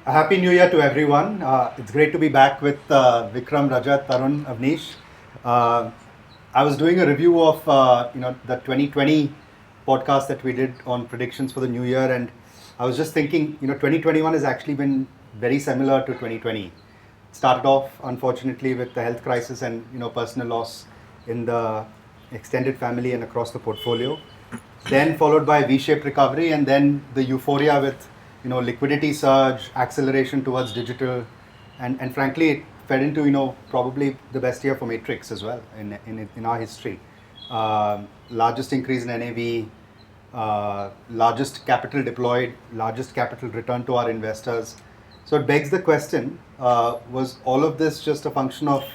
A happy New Year to everyone. It's great to be back with Vikram, Rajat, Tarun, Avnish. Uh, I was doing a review of the 2020 podcast that we did on predictions for the new year, and I was just thinking, 2021 has actually been very similar to 2020. It started off, unfortunately, with the health crisis and personal loss in the extended family and across the portfolio. Then followed by V-shaped recovery, and then the euphoria with liquidity surge, acceleration towards digital, and frankly, it fed into probably the best year for Matrix as well in our history. Largest increase in NAV, largest capital deployed, largest capital return to our investors. So it begs the question: was all of this just a function of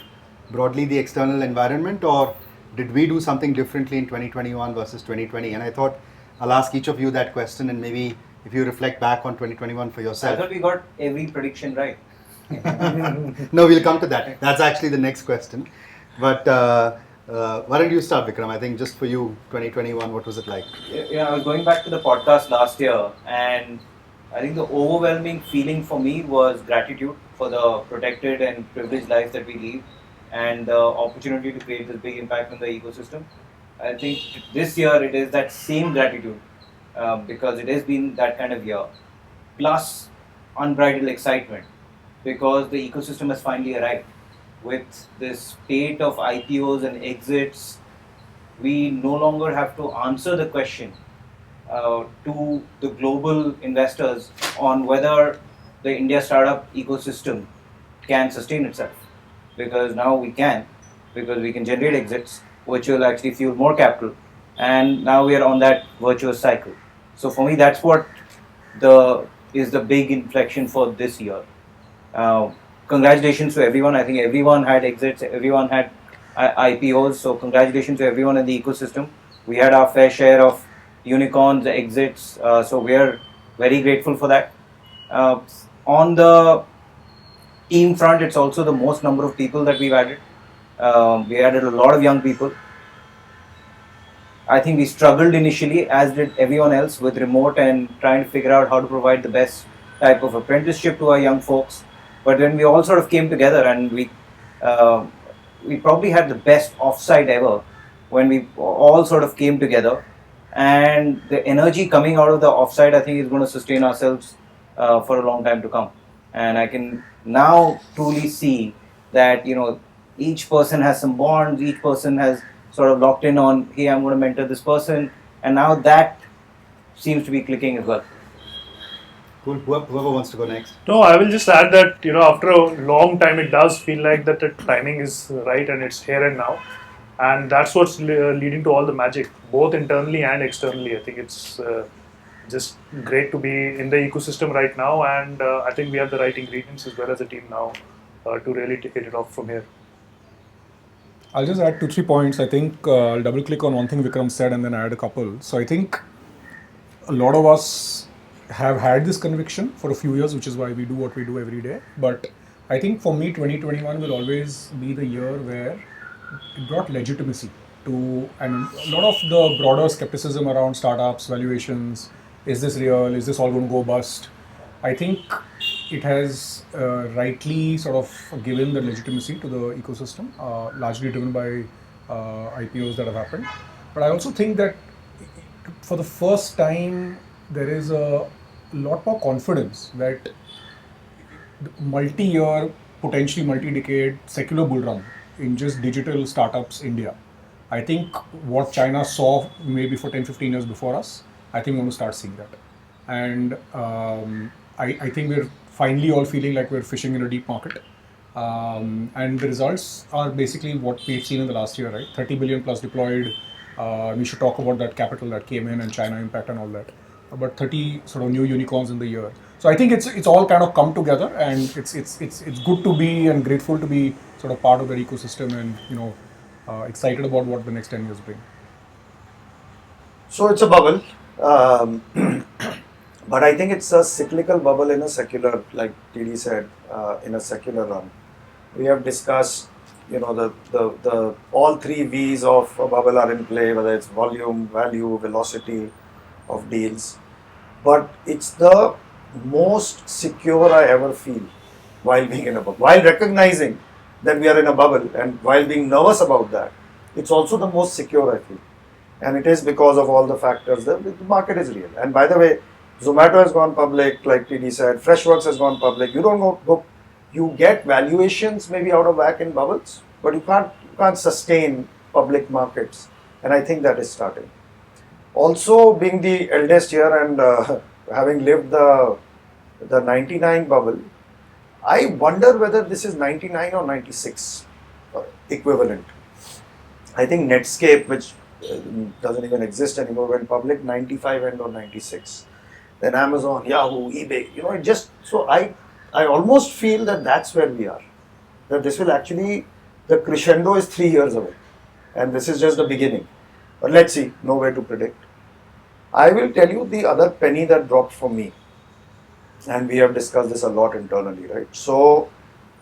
broadly the external environment, or did we do something differently in 2021 versus 2020? And I thought I'll ask each of you that question, and maybe if you reflect back on 2021 for I yourself. thought we got every prediction right. No, we'll come to that. That's actually the next question. But why don't you start, Vikram? I think just for you, 2021, what was it like? I was going back to the podcast last year, and I think the overwhelming feeling for me was gratitude for the protected and privileged life that we live, and the opportunity to create this big impact on the ecosystem. I think this year it is that same gratitude because it has been that kind of year, plus unbridled excitement because the ecosystem has finally arrived. With this spate of IPOs and exits, we no longer have to answer the question to the global investors on whether the India startup ecosystem can sustain itself. Because now we can, because we can generate exits, which will actually fuel more capital, and now we are on that virtuous cycle. So for me, that's what is the big inflection for this year. Congratulations to everyone. I think everyone had exits, everyone had IPOs. So congratulations to everyone in the ecosystem. We had our fair share of unicorns, exits. So we are very grateful for that. On the team front, it's also the most number of people that we've added. We added a lot of young people. I think we struggled initially, as did everyone else, with remote and trying to figure out how to provide the best type of apprenticeship to our young folks. But when we all sort of came together, and we probably had the best offsite ever when we all sort of came together, and the energy coming out of the offsite, I think, is going to sustain ourselves for a long time to come. And I can now truly see that each person has some bonds, each person has sort of locked in on, hey, I'm going to mentor this person, and now that seems to be clicking as well. Cool. Whoever wants to go next. No, I will just add that after a long time, it does feel like that the timing is right and it's here and now, and that's what's leading to all the magic, both internally and externally. I think it's just great to be in the ecosystem right now, and I think we have the right ingredients as well as a team now to really take it off from here. I'll just add 2-3 points. I think I'll double click on one thing Vikram said and then add a couple. So I think a lot of us have had this conviction for a few years, which is why we do what we do every day. But I think for me, 2021 will always be the year where it brought legitimacy to, and a lot of the broader skepticism around startups, valuations, is this real, is this all going to go bust? I think it has rightly sort of given the legitimacy to the ecosystem, largely driven by IPOs that have happened. But I also think that for the first time, there is a lot more confidence that multi-year, potentially multi-decade secular bull run in just digital startups India. I think what China saw maybe for 10-15 years before us, I think we're going to start seeing that. And I think we're finally all feeling like we're fishing in a deep market. And the results are basically what we've seen in the last year, right? 30 billion plus deployed. We should talk about that capital that came in and China impact and all that. But 30 sort of new unicorns in the year. So I think it's all kind of come together, and it's good to be and grateful to be sort of part of that ecosystem, and excited about what the next 10 years bring. So it's a bubble, but I think it's a cyclical bubble in a secular, like TD said, in a secular run. We have discussed, the all three V's of a bubble are in play, whether it's volume, value, velocity of deals. But it's the most secure I ever feel while being in a bubble. While recognizing that we are in a bubble and while being nervous about that, it's also the most secure I feel. And it is because of all the factors that the market is real. And by the way, Zomato has gone public, like TD said, Freshworks has gone public. You don't go you get valuations maybe out of whack in bubbles, but you can't sustain public markets. And I think that is starting. Also, being the eldest here and having lived the 99 bubble, I wonder whether this is 99 or 96 equivalent. I think Netscape, which doesn't even exist anymore, went public 95 and or 96. Then Amazon, Yahoo, eBay, it just, so I almost feel that that's where we are. That this will actually, the crescendo is 3 years away. And this is just the beginning. But let's see, no way to predict. I will tell you the other penny that dropped for me. And we have discussed this a lot internally, right? So,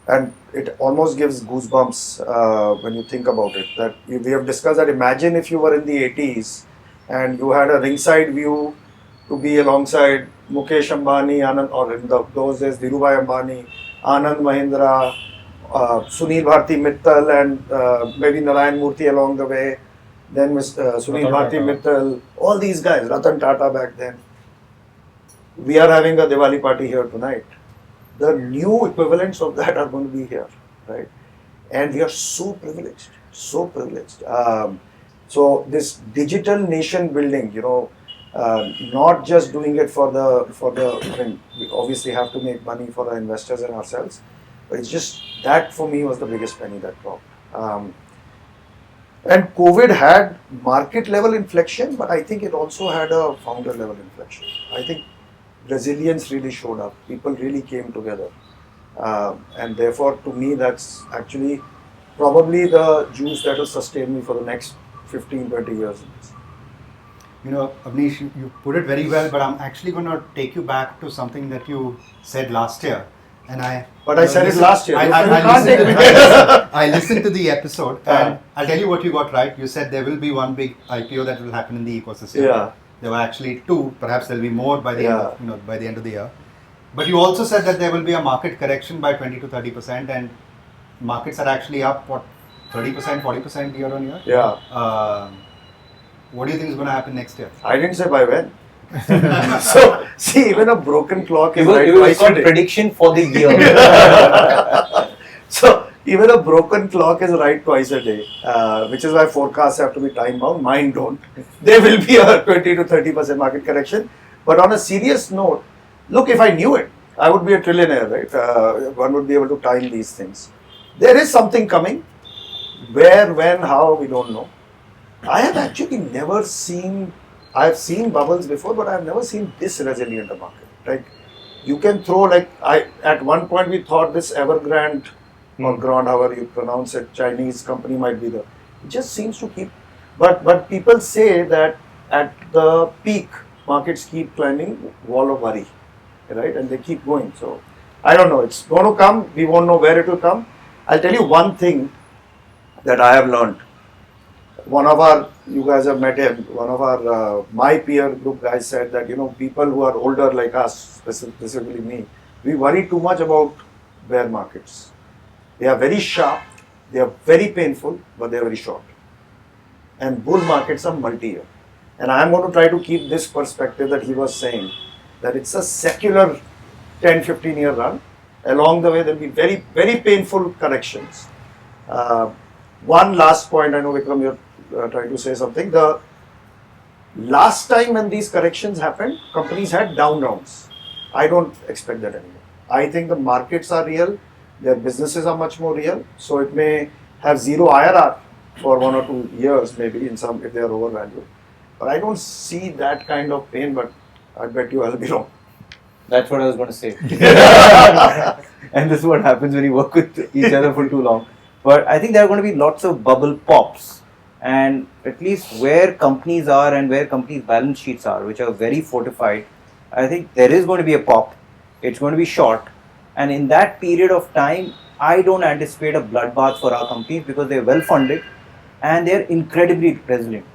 and it almost gives goosebumps when you think about it. That we have discussed that imagine if you were in the 80s and you had a ringside view to be alongside Mukesh Ambani, Anand, or in those days Dhirubhai Ambani, Anand Mahindra, Sunil Bharti Mittal, and maybe Narayan Murthy along the way. Then Sunil Bharti Mittal, all these guys, Ratan Tata back then. We are having a Diwali party here tonight. The new equivalents of that are going to be here, right? And we are so privileged, so privileged. So this digital nation building, not just doing it for the. I mean, we obviously have to make money for the investors and ourselves, but it's just that for me was the biggest penny that dropped. And COVID had market level inflection, but I think it also had a founder level inflection. I think resilience really showed up. People really came together. And therefore, to me, that's actually probably the juice that will sustain me for the next 15, 20 years. Avnish, you put it very well, but I'm actually going to take you back to something that you said last year. But I said it last year. I listened to the episode, and I'll tell you what you got right. You said there will be one big IPO that will happen in the ecosystem. Yeah. There were actually two. Perhaps there'll be more by the end of the year. But you also said that there will be a market correction by 20 to 30%, and markets are actually up 30%, 40% year on year. Yeah. What do you think is going to happen next year? I didn't say by when. So, see, even a broken clock is right It was twice a called day. prediction for the year. So, even a broken clock is right twice a day, which is why forecasts have to be time bound. Mine don't. There will be a 20 to 30% market correction. But on a serious note, look, if I knew it, I would be a trillionaire, right? One would be able to time these things. There is something coming. Where, when, how, we don't know. I have actually never seen, I have seen bubbles before, but I have never seen this resilient a market. Like, you can throw, at one point we thought this Evergrande or Grand, however you pronounce it, Chinese company might be it just seems to keep, but people say that at the peak, markets keep climbing wall of worry, right? And they keep going. So, I don't know, it's going to come, we won't know where it will come. I'll tell you one thing that I have learned. You guys have met him, one of our, my peer group guys said that, people who are older like us, specifically me, we worry too much about bear markets. They are very sharp, they are very painful, but they are very short. And bull markets are multi-year. And I am going to try to keep this perspective that he was saying, that it's a secular 10, 15 year run. Along the way, there will be very, very painful corrections. One last point, I know Vikram, you're trying to say something. The last time when these corrections happened, companies had down rounds. I don't expect that anymore. I think the markets are real, their businesses are much more real, so it may have zero IRR for 1 or 2 years, maybe in some if they are overvalued. But I don't see that kind of pain, but I bet you I'll be wrong. That's what I was going to say. And this is what happens when you work with each other for too long. But I think there are going to be lots of bubble pops. And at least where companies are and where companies' balance sheets are, which are very fortified, I think there is going to be a pop. It's going to be short. And in that period of time, I don't anticipate a bloodbath for our companies because they're well funded and they're incredibly resilient.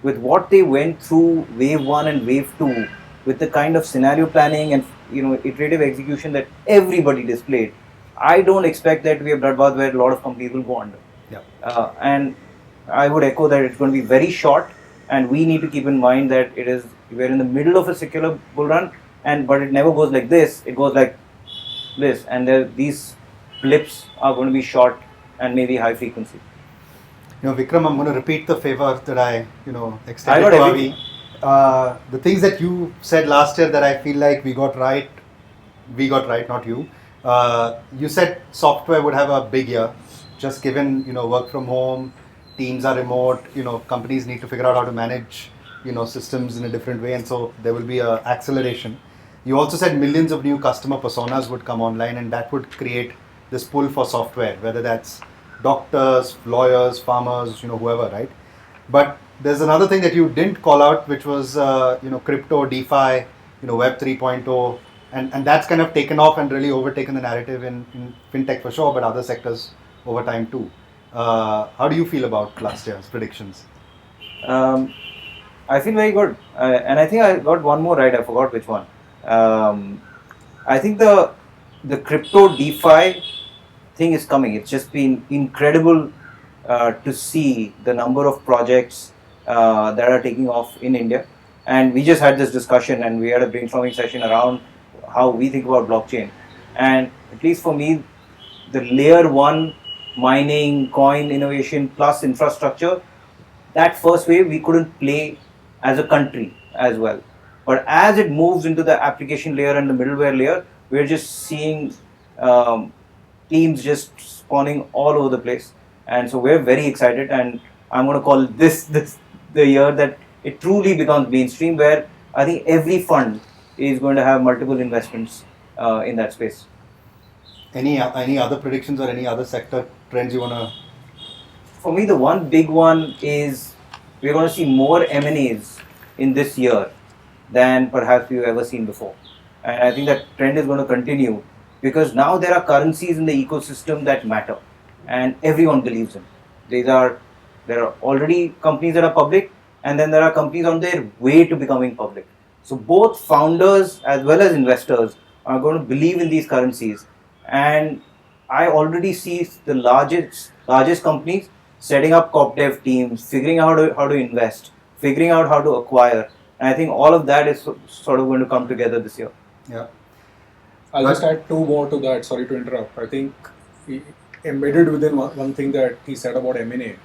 With what they went through wave 1 and wave 2, with the kind of scenario planning and iterative execution that everybody displayed, I don't expect that to be a bloodbath where a lot of companies will go under. Yeah. And I would echo that it's going to be very short, and we need to keep in mind that we're in the middle of a secular bull run, but it never goes like this. It goes like this, and these blips are going to be short and maybe high frequency. Vikram, I'm going to repeat the favor that I extended I to got Avi. The things that you said last year that I feel like we got right, not you. You said software would have a big year, just given work from home, teams are remote, companies need to figure out how to manage systems in a different way, and so there will be a acceleration. You also said millions of new customer personas would come online, and that would create this pull for software, whether that's doctors, lawyers, farmers, whoever, right? But there's another thing that you didn't call out, which was crypto, DeFi, Web 3.0, and that's kind of taken off and really overtaken the narrative in fintech for sure, but other sectors over time too. How do you feel about last year's predictions? I feel very good, and I think I got one more right. I forgot which one. I think the crypto DeFi thing is coming. It's just been incredible to see the number of projects that are taking off in India. And we just had this discussion, and we had a brainstorming session around how we think about blockchain. And at least for me, the layer one mining, coin innovation plus infrastructure, that first wave we couldn't play as a country as well. But as it moves into the application layer and the middleware layer, we're just seeing teams just spawning all over the place. And so we're very excited, and I'm going to call this the year that it truly becomes mainstream, where I think every fund is going to have multiple investments in that space. Any other predictions or any other sector trends you want to? For me, the one big one is we're going to see more M&As in this year than perhaps we've ever seen before. And I think that trend is going to continue because now there are currencies in the ecosystem that matter and everyone believes in. There are already companies that are public, and then there are companies on their way to becoming public. So both founders as well as investors are going to believe in these currencies. And I already see the largest companies setting up corp dev teams, figuring out how to invest, figuring out how to acquire. And I think all of that is sort of going to come together this year. Yeah. I'll just add two more to that. Sorry to interrupt. I think embedded within one thing that he said about M&A.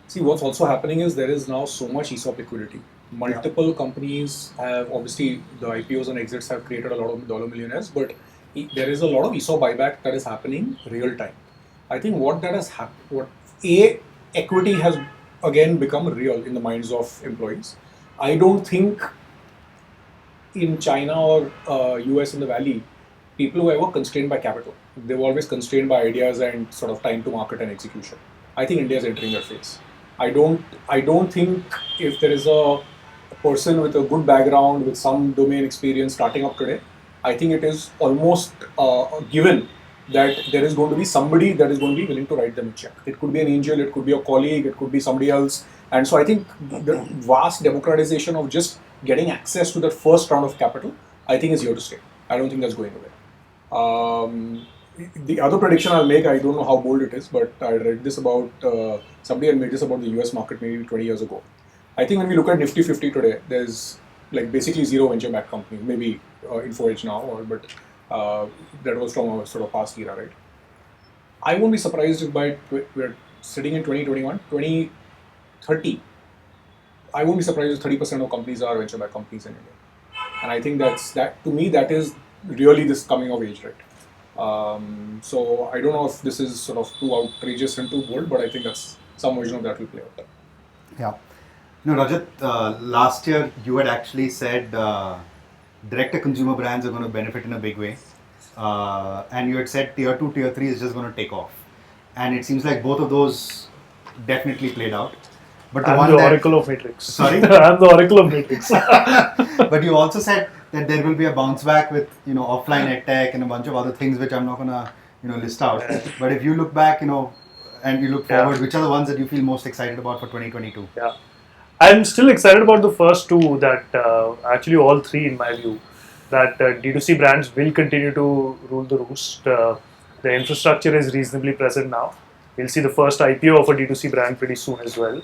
See, what's also happening is there is now so much ESOP liquidity. Multiple companies have, obviously, the IPOs and exits have created a lot of dollar millionaires, but there is a lot of ESOP buyback that is happening real time. I think what that has happened, equity has again become real in the minds of employees. I don't think in China or US in the Valley, people were ever constrained by capital. They were always constrained by ideas and sort of time to market and execution. I think India is entering that phase. I don't think if there is a person with a good background, with some domain experience starting up today, I think it is almost given that there is going to be somebody that is going to be willing to write them a check. It could be an angel, it could be a colleague, it could be somebody else. And so I think the vast democratization of just getting access to that first round of capital, I think is here to stay. I don't think that's going away. The other prediction I'll make, I don't know how bold it is, but I read this about, somebody had made this about the US market maybe 20 years ago. I think when we look at Nifty 50 today, there's like basically zero venture-backed companies, maybe InfoEdge now, but that was from a sort of past era, right? I won't be surprised if we're sitting in 2021, 2030, I won't be surprised if 30% of companies are venture-backed companies in India. And I think to me, that is really this coming of age, right? So I don't know if this is sort of too outrageous and too bold, but I think that's some version of that will play out. Yeah. No, Rajat, last year you had actually said direct-to-consumer brands are going to benefit in a big way. And you had said tier 2, tier 3 is just going to take off. And it seems like both of those definitely played out. But I'm the Oracle of Matrix. Sorry? I'm the Oracle of Matrix. But you also said that there will be a bounce back with offline edtech and a bunch of other things which I'm not gonna list out. But if you look back, and you look forward, which are the ones that you feel most excited about for 2022? Yeah. I'm still excited about the first two, that actually all three in my view, that D2C brands will continue to rule the roost. The infrastructure is reasonably present now. We'll see the first IPO of a D2C brand pretty soon as well.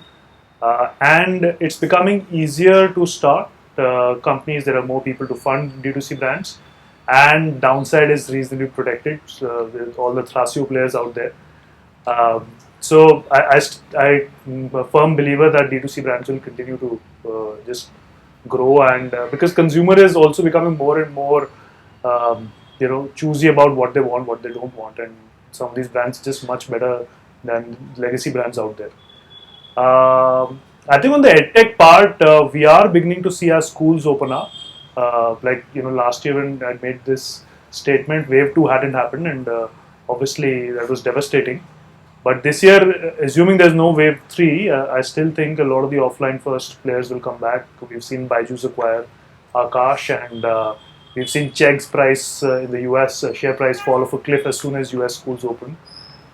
And it's becoming easier to start companies. There are more people to fund D2C brands, and downside is reasonably protected with all the Thrasio players out there. I'm a firm believer that D2C brands will continue to just grow, and because consumer is also becoming more and more, choosy about what they want, what they don't want, and some of these brands are just much better than legacy brands out there. I think on the edtech part, we are beginning to see our schools open up. Last year when I made this statement, Wave 2 hadn't happened, and obviously that was devastating. But this year, assuming there's no Wave 3, I still think a lot of the offline first players will come back. We've seen Byju's acquire Akash, and we've seen Chegg's price in the US, share price fall off a cliff as soon as US schools open.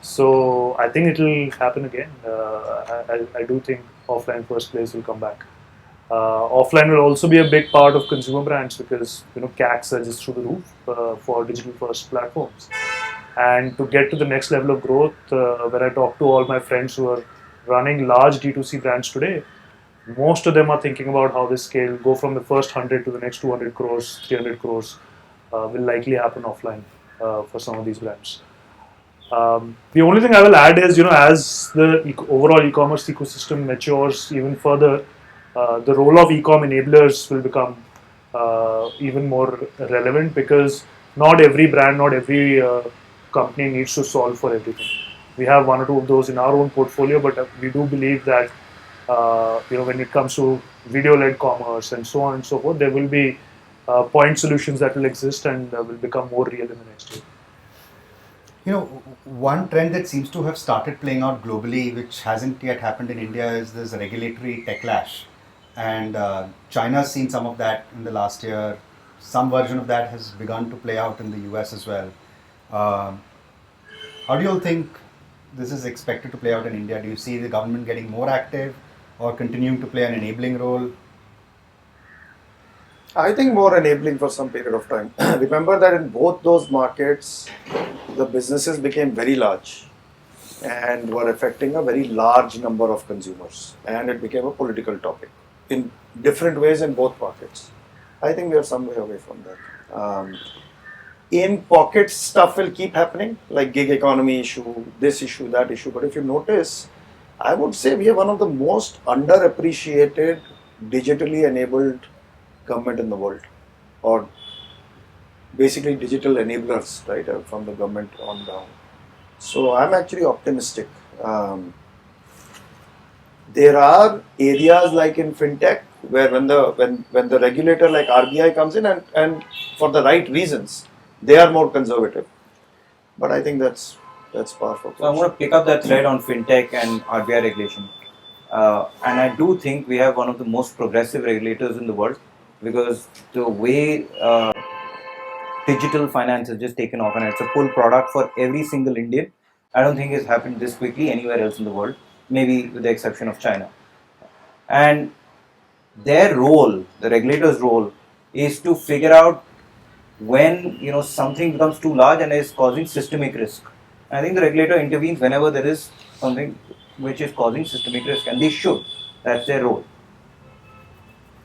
So I think it will happen again. I do think offline first players will come back. Offline will also be a big part of consumer brands because CACs are just through the roof for digital first platforms. And to get to the next level of growth, when I talk to all my friends who are running large D2C brands today, most of them are thinking about how this scale, go from the first 100 to the next 200 crores, 300 crores, will likely happen offline for some of these brands. The only thing I will add is, as the overall e-commerce ecosystem matures even further, the role of e-com enablers will become even more relevant because not every brand, not every company needs to solve for everything. We have one or two of those in our own portfolio, but we do believe that when it comes to video-led commerce and so on and so forth, there will be point solutions that will exist and will become more real in the next year. One trend that seems to have started playing out globally, which hasn't yet happened in India, is this regulatory tech lash. And China's seen some of that in the last year. Some version of that has begun to play out in the US as well. How do you all think this is expected to play out in India? Do you see the government getting more active or continuing to play an enabling role? I think more enabling for some period of time. Remember that in both those markets, the businesses became very large and were affecting a very large number of consumers, and it became a political topic in different ways in both markets. I think we are some way away from that. In pockets, stuff will keep happening, like gig economy issue, this issue, that issue. But if you notice, I would say we are one of the most underappreciated, digitally enabled government in the world, or basically digital enablers, right, from the government on down. So I'm actually optimistic. There are areas like in fintech where when the regulator like RBI comes in and for the right reasons, they are more conservative. But I think that's powerful. So I'm going to pick up that thread on fintech and RBI regulation. And I do think we have one of the most progressive regulators in the world because the way digital finance has just taken off and it's a pull product for every single Indian. I don't think it's happened this quickly anywhere else in the world, maybe with the exception of China. And their role, the regulator's role, is to figure out when something becomes too large and is causing systemic risk. I think the regulator intervenes whenever there is something which is causing systemic risk, and they should. That's their role.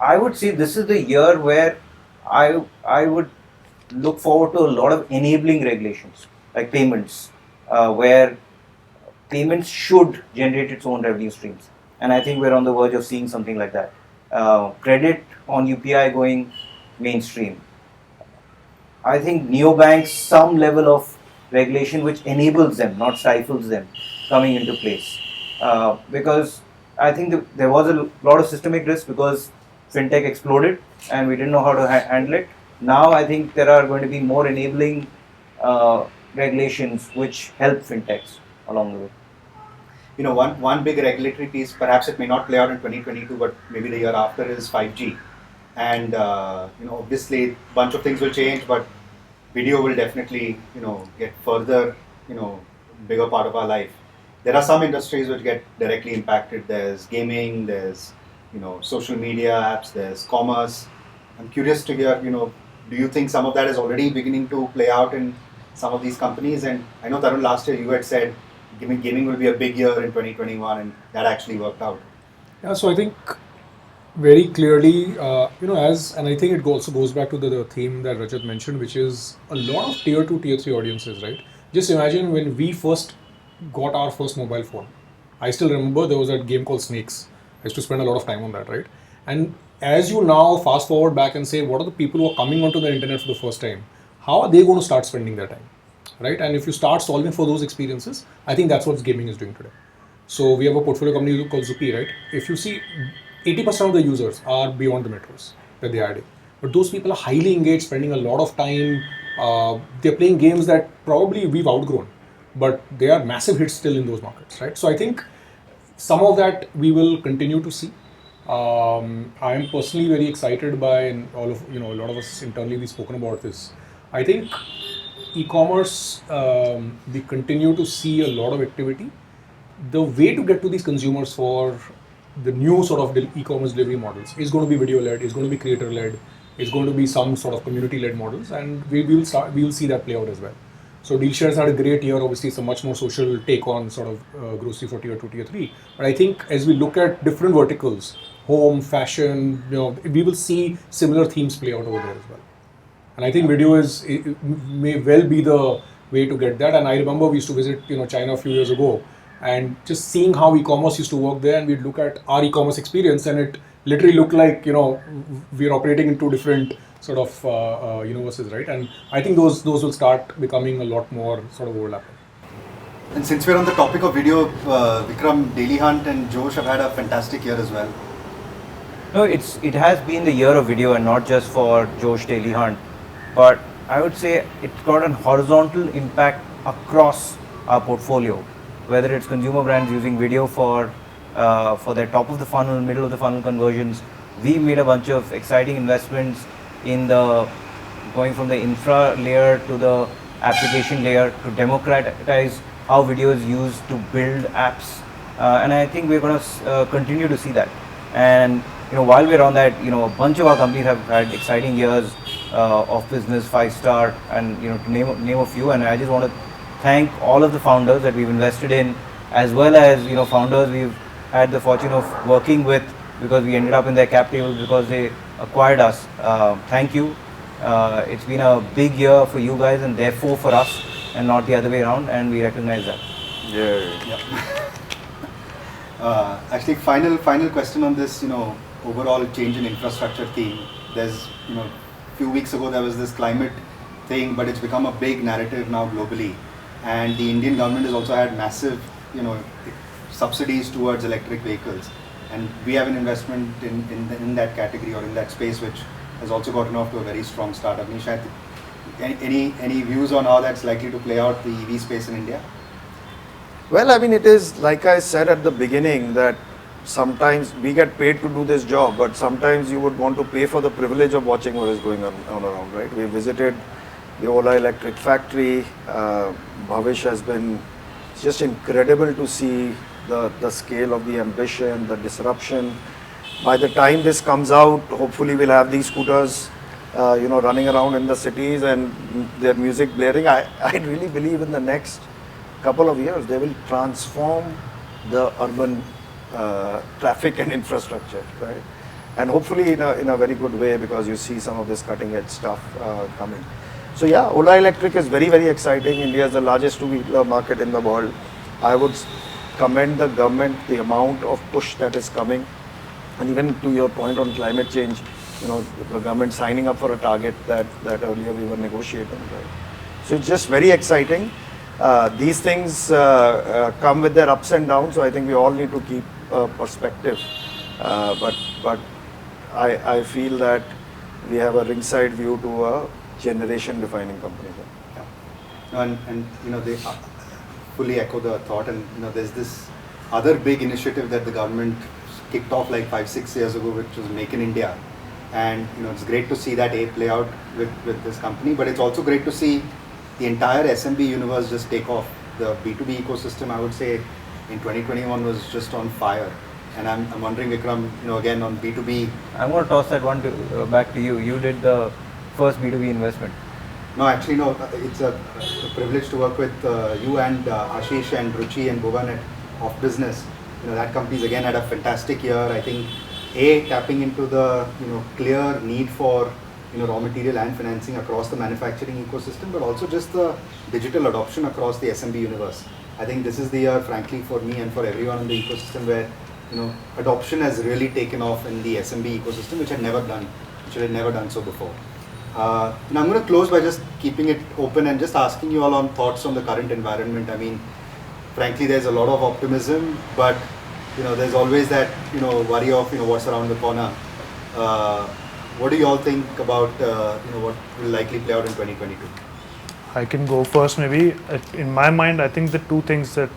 I would say this is the year where I would look forward to a lot of enabling regulations, like payments, where payments should generate its own revenue streams. And I think we're on the verge of seeing something like that. Credit on UPI going mainstream. I think neobanks, some level of regulation which enables them, not stifles them, coming into place. Because I think there was a lot of systemic risk because fintech exploded and we didn't know how to handle it. Now I think there are going to be more enabling regulations which help fintechs along the way. One big regulatory piece, perhaps it may not play out in 2022, but maybe the year after, is 5G. And obviously a bunch of things will change, but video will definitely get further bigger part of our life. There are some industries which get directly impacted. There's gaming, there's social media apps, there's commerce. I'm curious to hear, do you think some of that is already beginning to play out in some of these companies? And I know, Tarun, last year you had said gaming will be a big year in 2021, and that actually worked out. Yeah, so I think very clearly, and I think it also goes back to the theme that Rajat mentioned, which is a lot of tier 2, tier 3 audiences, right? Just imagine when we first got our first mobile phone. I still remember there was a game called Snakes. I used to spend a lot of time on that, right? And as you now fast forward back and say, what are the people who are coming onto the internet for the first time? How are they going to start spending their time, right? And if you start solving for those experiences, I think that's what gaming is doing today. So we have a portfolio company called Zupi, right? If you see, 80% of the users are beyond the metros that they are adding. But those people are highly engaged, spending a lot of time. They're playing games that probably we've outgrown, but they are massive hits still in those markets, right? So I think some of that we will continue to see. I am personally very excited by, and a lot of us internally we've spoken about this. I think e-commerce, we continue to see a lot of activity. The way to get to these consumers for the new sort of e-commerce delivery models is going to be video-led, is going to be creator-led, is going to be some sort of community-led models, and we will see that play out as well. So DealShares had a great year. Obviously, it's a much more social take on sort of grocery for tier 2, tier 3. But I think as we look at different verticals, home, fashion, we will see similar themes play out over there as well. And I think video may well be the way to get that. And I remember we used to visit China a few years ago, and just seeing how e-commerce used to work there, and we'd look at our e-commerce experience, and it literally looked like we're operating in two different sort of universes, right? And I think those will start becoming a lot more sort of overlapping. And since we're on the topic of video, Vikram, Daily Hunt and Josh have had a fantastic year as well. No, it has been the year of video, and not just for Josh Daily Hunt, but I would say it's got an horizontal impact across our portfolio, whether it's consumer brands using video for their top of the funnel, middle of the funnel conversions. We made a bunch of exciting investments in going from the infra layer to the application layer to democratize how video is used to build apps, and I think we're going to continue to see that. And while we're on that, a bunch of our companies have had exciting years of business, 5-star, and to name a few. And I just want to thank all of the founders that we've invested in, as well as founders we've had the fortune of working with, because we ended up in their cap table because they acquired us. Thank you. It's been a big year for you guys, and therefore for us, and not the other way around, and we recognize that. Yeah. Actually, final question on this, overall change in infrastructure theme. There's, few weeks ago there was this climate thing, but it's become a big narrative now globally. And the Indian government has also had massive, subsidies towards electric vehicles. And we have an investment in that category or in that space, which has also gotten off to a very strong start. Avnish, any views on how that's likely to play out, the EV space in India? Well, I mean, it is like I said at the beginning that sometimes we get paid to do this job, but sometimes you would want to pay for the privilege of watching what is going on around, right? We visited the Ola Electric factory. Bhavish has been just incredible to see the scale of the ambition, the disruption. By the time this comes out, hopefully we'll have these scooters, running around in the cities and their music blaring. I really believe in the next couple of years they will transform the urban traffic and infrastructure, right? And hopefully in a very good way, because you see some of this cutting edge stuff coming. So yeah, Ola Electric is very, very exciting. India is the largest two-wheeler market in the world. I would commend the government, the amount of push that is coming. And even to your point on climate change, the government signing up for a target that earlier we were negotiating, right? So it's just very exciting. These things come with their ups and downs, so I think we all need to keep perspective. But I feel that we have a ringside view to a generation-defining company. Yeah. And they fully echo the thought. And there's this other big initiative that the government kicked off like 5-6 years ago, which was Make in India. And it's great to see that play out with this company, but it's also great to see the entire SMB universe just take off. The B2B ecosystem, I would say, in 2021 was just on fire. And I'm wondering, Vikram, again on B2B. I'm going to toss that one back to you. You did the first B2B investment. No, actually, no. It's a privilege to work with you and Ashish and Ruchi and Bhuvan at Off Business. That company's again had a fantastic year. I think tapping into the clear need for raw material and financing across the manufacturing ecosystem, but also just the digital adoption across the SMB universe. I think this is the year, frankly, for me and for everyone in the ecosystem where adoption has really taken off in the SMB ecosystem, which had never done so before. And I'm going to close by just keeping it open and just asking you all on thoughts on the current environment. I mean, frankly, there's a lot of optimism, but there's always that worry of what's around the corner. What do you all think about what will likely play out in 2022? I can go first maybe. In my mind, I think the two things that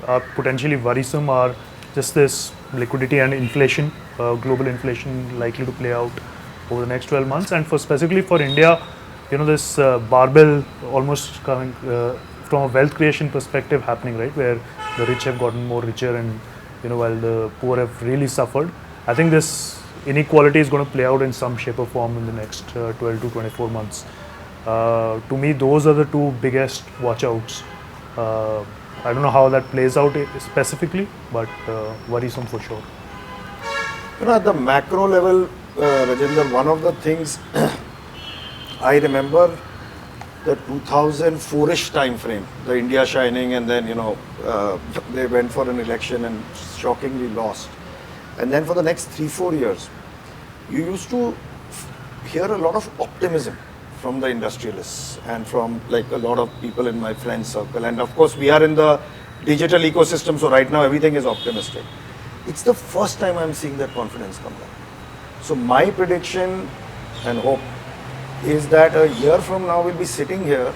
are potentially worrisome are just this liquidity and inflation, global inflation likely to play out over the next 12 months. And specifically for India, this barbell almost coming from a wealth creation perspective happening, right, where the rich have gotten more richer and while the poor have really suffered. I think this inequality is going to play out in some shape or form in the next 12 to 24 months. To me, those are the two biggest watch-outs. I don't know how that plays out specifically, but worrisome for sure. At the macro level, Rajendra, one of the things I remember the 2004-ish time frame, the India shining, and then they went for an election and shockingly lost. And then for the next 3-4 years, you used to hear a lot of optimism from the industrialists and from like a lot of people in my friend circle. And of course, we are in the digital ecosystem, so right now everything is optimistic. It's the first time I'm seeing that confidence come back. So my prediction and hope is that a year from now we'll be sitting here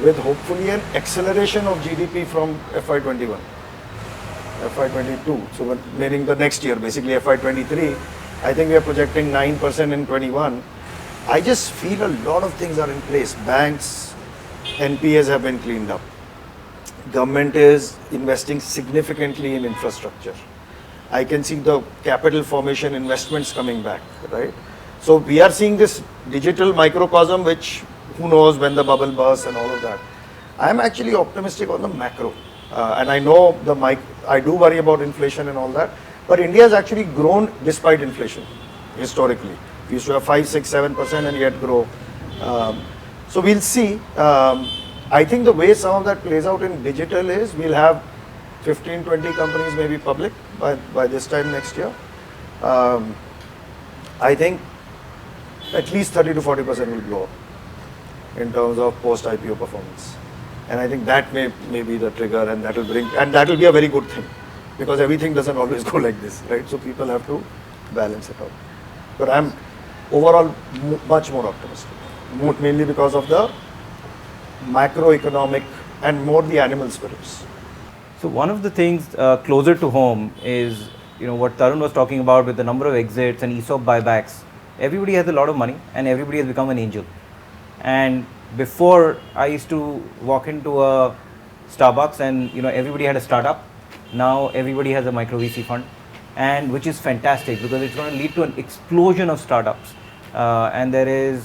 with hopefully an acceleration of GDP from FY21, FY22. So meaning the next year, basically FY23, I think we are projecting 9% in 21. I just feel a lot of things are in place. Banks, NPAs have been cleaned up. Government is investing significantly in infrastructure. I can see the capital formation investments coming back, right? So we are seeing this digital microcosm, which who knows when the bubble bursts and all of that. I'm actually optimistic on the macro. And I know I do worry about inflation and all that, but India has actually grown despite inflation, historically. We used to have 5, 6, 7% and yet grow. So we'll see. I think the way some of that plays out in digital is we'll have 15, 20 companies maybe public by this time next year. I think at least 30 to 40% will blow up in terms of post-IPO performance. And I think that may be the trigger, and that will be a very good thing, because everything doesn't always go like this, right? So people have to balance it out. But I'm overall much more optimistic, mainly because of the macroeconomic and more the animal spirits. So one of the things closer to home is what Tarun was talking about with the number of exits and ESOP buybacks. Everybody has a lot of money and everybody has become an angel. And before, I used to walk into a Starbucks and everybody had a startup. Now everybody has a micro VC fund, and which is fantastic because it's going to lead to an explosion of startups. And there is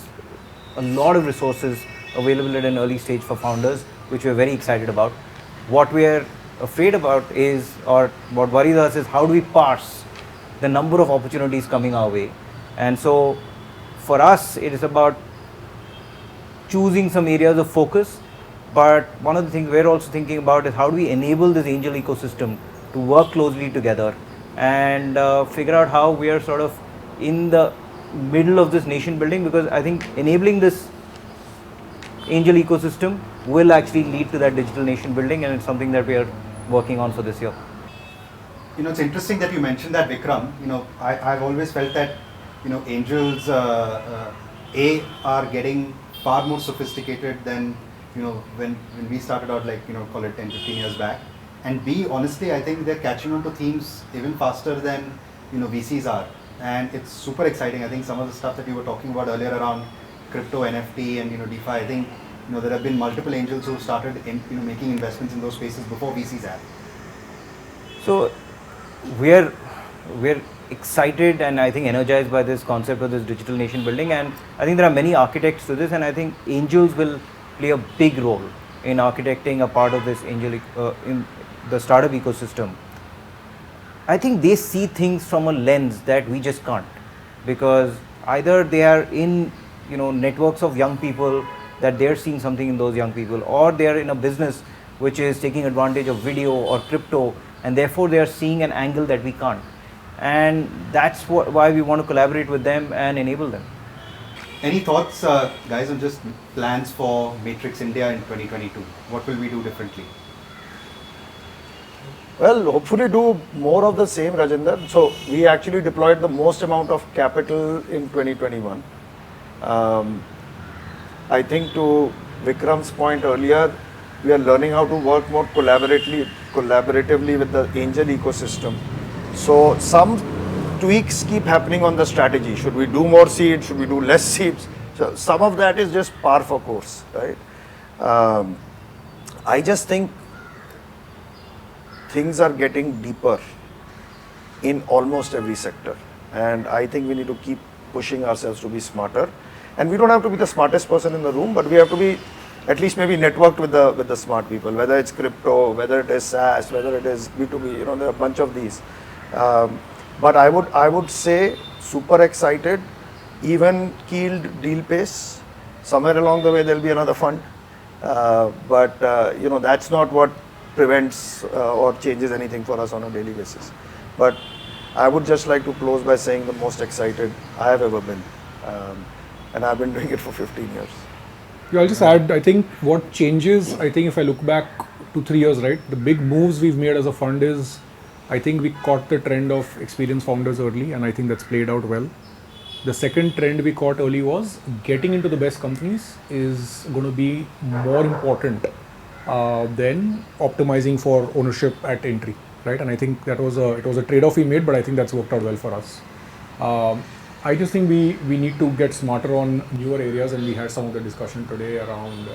a lot of resources available at an early stage for founders, which we're very excited about. What we're afraid about is, or what worries us is, how do we parse the number of opportunities coming our way? And so for us, it is about choosing some areas of focus. But one of the things we're also thinking about is how do we enable this angel ecosystem to work closely together and figure out how we are sort of in the middle of this nation building, because I think enabling this angel ecosystem will actually lead to that digital nation building, and it's something that we are working on for this year. It's interesting that you mentioned that, Vikram. I've always felt that angels are getting far more sophisticated than when we started out, like call it 10-15 years back, and B, honestly, I think they're catching on to themes even faster than VCs are, and it's super exciting. I think some of the stuff that you were talking about earlier around crypto, NFT, and DeFi, I think there have been multiple angels who started making investments in those spaces before VCs have. So we're we're excited and I think energized by this concept of this digital nation building, and I think there are many architects to this, and I think angels will play a big role in architecting a part of this in the startup ecosystem. I think they see things from a lens that we just can't, because either they are in networks of young people that they're seeing something in those young people, or they are in a business which is taking advantage of video or crypto, and therefore they are seeing an angle that we can't, and that's why we want to collaborate with them and enable them. Any thoughts, guys, on just plans for Matrix India in 2022? What will we do differently? Well, hopefully do more of the same, Rajinder. So we actually deployed the most amount of capital in 2021. I think to Vikram's point earlier, we are learning how to work more collaboratively with the angel ecosystem. So some tweaks keep happening on the strategy. Should we do more seeds? Should we do less seeds? So some of that is just par for course, right? I just think things are getting deeper in almost every sector, and I think we need to keep pushing ourselves to be smarter. And we don't have to be the smartest person in the room, but we have to be at least maybe networked with the smart people, whether it's crypto, whether it is SaaS, whether it is B2B, there are a bunch of these. But I would say super excited, even keeled deal pace. Somewhere along the way there'll be another fund, but that's not what prevents or changes anything for us on a daily basis. But I would just like to close by saying the most excited I have ever been, and I've been doing it for 15 years. Yeah, I'll just add, I think what changes, I think if I look back 2-3 years, right, the big moves we've made as a fund is, I think we caught the trend of experienced founders early, and I think that's played out well. The second trend we caught early was getting into the best companies is going to be more important than optimizing for ownership at entry, right? And I think it was a trade-off we made, but I think that's worked out well for us. I just think we need to get smarter on newer areas, and we had some of the discussion today around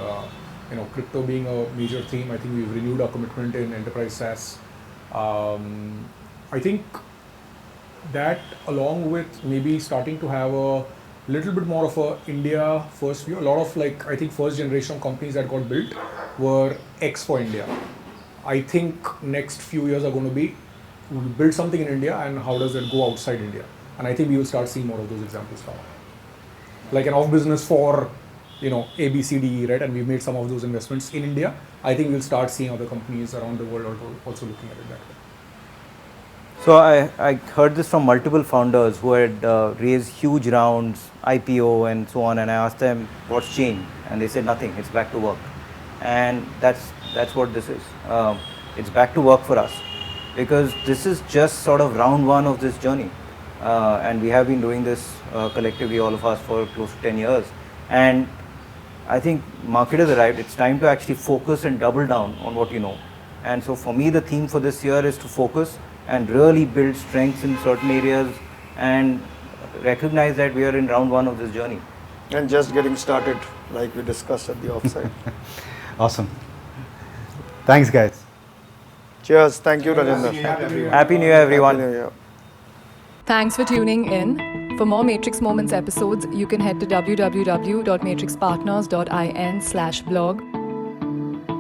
crypto being a major theme. I think we've renewed our commitment in enterprise SaaS. I think that, along with maybe starting to have a little bit more of a India first view, a lot of I think first generation of companies that got built were X for India. I think next few years are going to be, we'll build something in India and how does it go outside India? And I think we will start seeing more of those examples come up. Like an off business for, A, B, C, D, E, right? And we've made some of those investments in India. I think we'll start seeing other companies around the world also looking at it that way. So I heard this from multiple founders who had raised huge rounds, IPO and so on, and I asked them what's changed, and they said nothing, it's back to work. And that's what this is. It's back to work for us, because this is just sort of round one of this journey. And we have been doing this collectively, all of us, for close to 10 years. And I think market has arrived. It's time to actually focus and double down on what you know. And so for me, the theme for this year is to focus and really build strengths in certain areas and recognize that we are in round one of this journey. And just getting started, like we discussed at the offsite. Awesome. Thanks, guys. Cheers. Thank you, Rajinder. Happy New Year, everyone. Happy New Year. Thanks for tuning in. For more Matrix Moments episodes, you can head to www.matrixpartners.in/blog.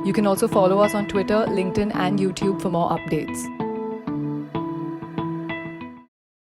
You can also follow us on Twitter, LinkedIn, and YouTube for more updates.